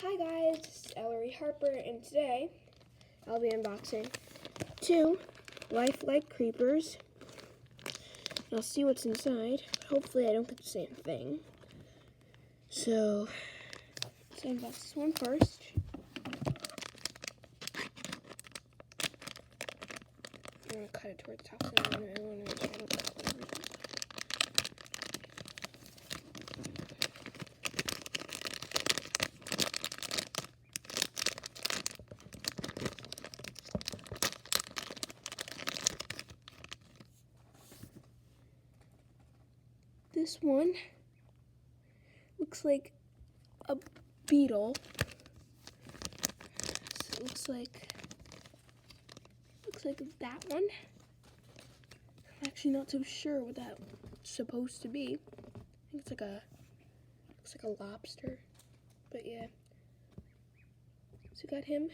Hi guys, this is Ellery Harper, and today I'll be unboxing 2 lifelike creepers. I'll see what's inside, but hopefully I don't get the same thing. So, let's unbox this one first. I'm going to cut it towards the top, so I want to make sure I don't cut whatever's inside. This one looks like a beetle. So it looks like that one. I'm actually not so sure what that's supposed to be. I think it's looks like a lobster. But yeah. So we got him.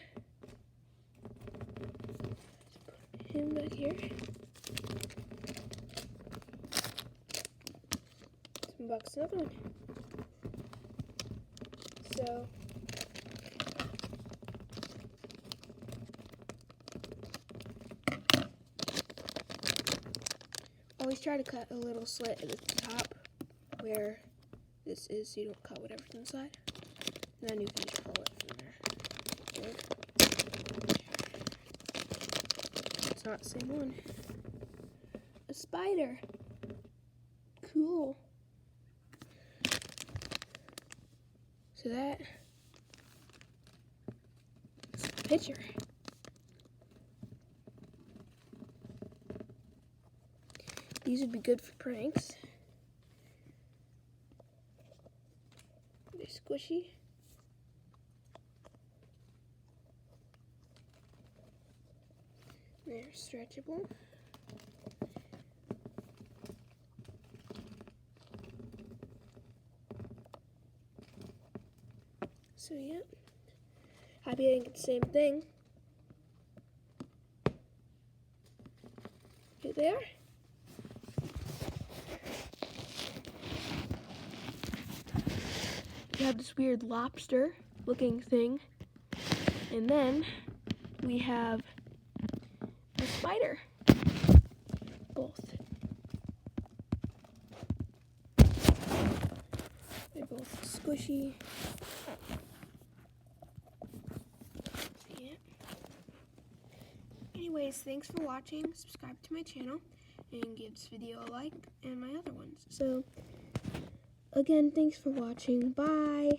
Let's put him back here. Let's unbox another one. So always try to cut a little slit at the top where this is so you don't cut whatever's inside. And then you can just pull it from there. Good. It's not the same one. A spider. Cool. So that's the picture. These would be good for pranks. They're squishy. They're stretchable. So yeah, happy I didn't get the same thing. Here they are. We have this weird lobster looking thing, and then we have a spider. Both. They're both squishy. Yeah. Anyways, thanks for watching. Subscribe to my channel and give this video a like and my other ones. So again, thanks for watching. Bye.